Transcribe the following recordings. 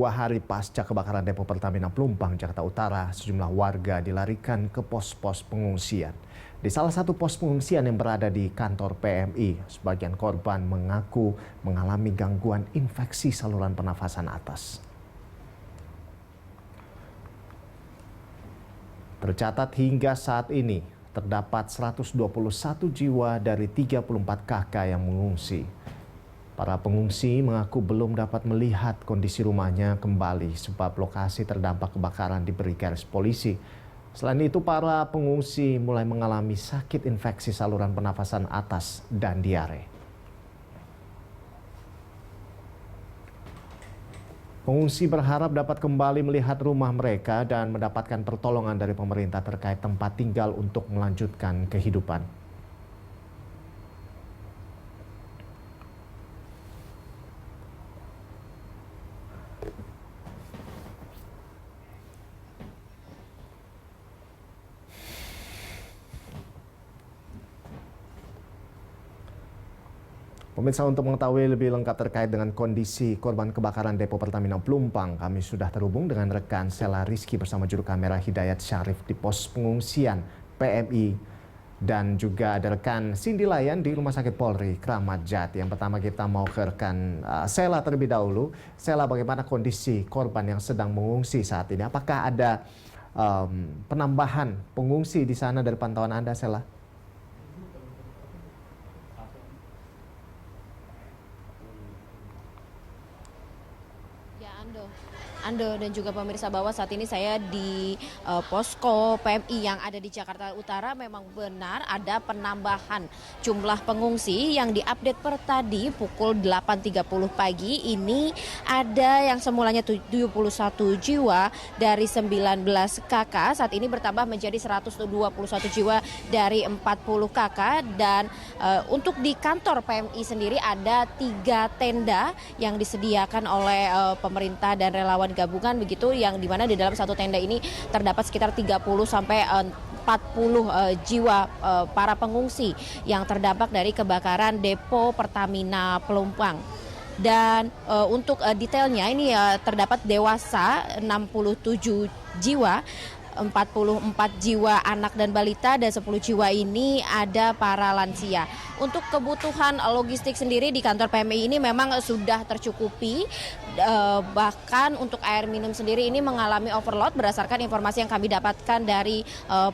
2 hari pasca kebakaran depo Pertamina Pelumpang, Jakarta Utara, sejumlah warga dilarikan ke pos-pos pengungsian. Di salah satu pos pengungsian yang berada di kantor PMI, sebagian korban mengaku mengalami gangguan infeksi saluran pernafasan atas. Tercatat hingga saat ini, terdapat 121 jiwa dari 34 KK yang mengungsi. Para pengungsi mengaku belum dapat melihat kondisi rumahnya kembali sebab lokasi terdampak kebakaran diberi garis polisi. Selain itu, para pengungsi mulai mengalami sakit infeksi saluran pernafasan atas dan diare. Pengungsi berharap dapat kembali melihat rumah mereka dan mendapatkan pertolongan dari pemerintah terkait tempat tinggal untuk melanjutkan kehidupan. Pemirsa, untuk mengetahui lebih lengkap terkait dengan kondisi korban kebakaran depo Pertamina Pelumpang, kami sudah terhubung dengan rekan Sela Rizky bersama juru kamera Hidayat Syarif di pos pengungsian PMI dan juga ada rekan Cindy Layan di Rumah Sakit Polri Kramat Jati. Yang pertama kita mau ke rekan Sela terlebih dahulu. Sela, bagaimana kondisi korban yang sedang mengungsi saat ini? Apakah ada penambahan pengungsi di sana dari pantauan Anda, Sela? Ando dan juga pemirsa bahwa saat ini saya di posko PMI yang ada di Jakarta Utara. Memang benar ada penambahan jumlah pengungsi yang diupdate per tadi pukul 8.30 pagi. Ini ada yang semulanya 71 jiwa dari 19 KK, saat ini bertambah menjadi 121 jiwa dari 40 KK. Dan untuk di kantor PMI sendiri ada 3 tenda yang disediakan oleh pemerintah dan relawan gabungan begitu, yang dimana di dalam satu tenda ini terdapat sekitar 30 sampai 40 jiwa para pengungsi yang terdampak dari kebakaran depo Pertamina Pelumpang. Dan untuk detailnya ini terdapat dewasa 67 jiwa, 44 jiwa anak dan balita, dan 10 jiwa ini ada para lansia. Untuk kebutuhan logistik sendiri di kantor PMI ini memang sudah tercukupi, bahkan untuk air minum sendiri ini mengalami overload berdasarkan informasi yang kami dapatkan dari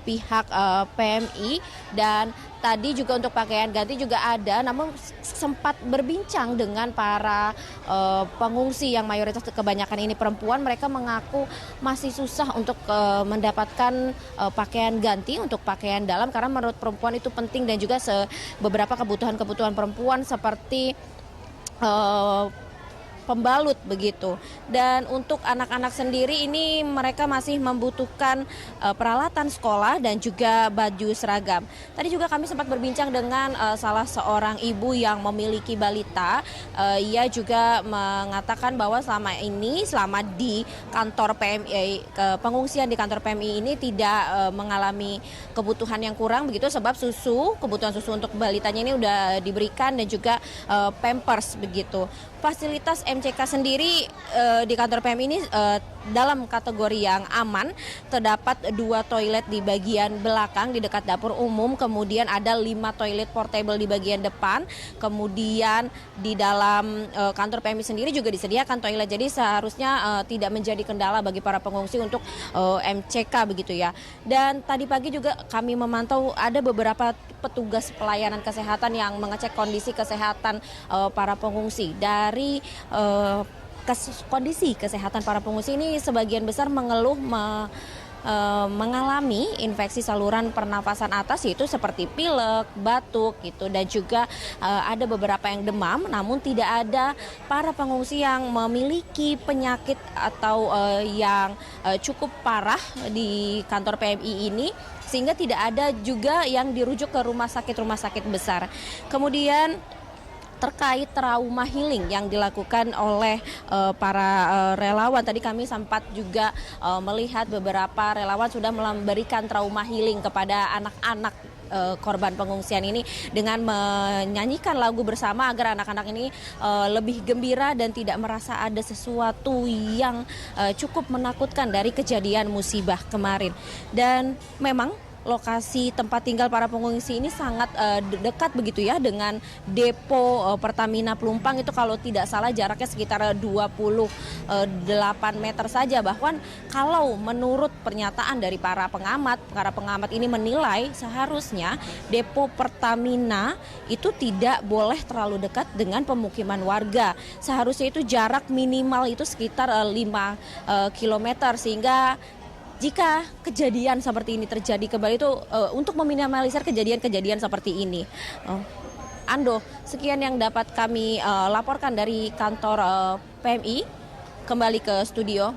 pihak PMI. Dan tadi juga untuk pakaian ganti juga ada, namun sempat berbincang dengan para pengungsi yang mayoritas kebanyakan ini perempuan. Mereka mengaku masih susah untuk mendapatkan pakaian ganti untuk pakaian dalam, karena menurut perempuan itu penting, dan juga beberapa kebutuhan perempuan seperti pembalut begitu. Dan untuk anak-anak sendiri ini mereka masih membutuhkan peralatan sekolah dan juga baju seragam. Tadi juga kami sempat berbincang dengan salah seorang ibu yang memiliki balita. Ia juga mengatakan bahwa selama di kantor PMI, pengungsian di kantor PMI ini tidak mengalami kebutuhan yang kurang begitu, sebab kebutuhan susu untuk balitanya ini udah diberikan, dan juga pampers begitu. Fasilitas MCK sendiri di kantor PMI ini dalam kategori yang aman. Terdapat 2 toilet di bagian belakang di dekat dapur umum, kemudian ada 5 toilet portable di bagian depan. Kemudian di dalam kantor PMI sendiri juga disediakan toilet, jadi seharusnya tidak menjadi kendala bagi para pengungsi untuk MCK begitu ya. Dan tadi pagi juga kami memantau ada beberapa petugas pelayanan kesehatan yang mengecek kondisi kesehatan para pengungsi. Dari kondisi kesehatan para pengungsi ini sebagian besar mengeluh mengalami infeksi saluran pernafasan atas, yaitu seperti pilek, batuk gitu, dan juga ada beberapa yang demam. Namun tidak ada para pengungsi yang memiliki penyakit atau yang cukup parah di kantor PMI ini, sehingga tidak ada juga yang dirujuk ke rumah sakit besar. Kemudian terkait trauma healing yang dilakukan oleh para relawan. Tadi kami sempat juga melihat beberapa relawan sudah memberikan trauma healing kepada anak-anak korban pengungsian ini dengan menyanyikan lagu bersama agar anak-anak ini lebih gembira dan tidak merasa ada sesuatu yang cukup menakutkan dari kejadian musibah kemarin. Dan memang lokasi tempat tinggal para pengungsi ini sangat dekat begitu ya dengan depo Pertamina Pelumpang. Itu kalau tidak salah jaraknya sekitar 28 meter saja. Bahkan kalau menurut pernyataan dari para pengamat ini menilai seharusnya depo Pertamina itu tidak boleh terlalu dekat dengan pemukiman warga. Seharusnya itu jarak minimal itu sekitar 5 kilometer, sehingga jika kejadian seperti ini terjadi kembali itu untuk meminimalisir kejadian-kejadian seperti ini. Ando, sekian yang dapat kami laporkan dari kantor PMI. Kembali ke studio.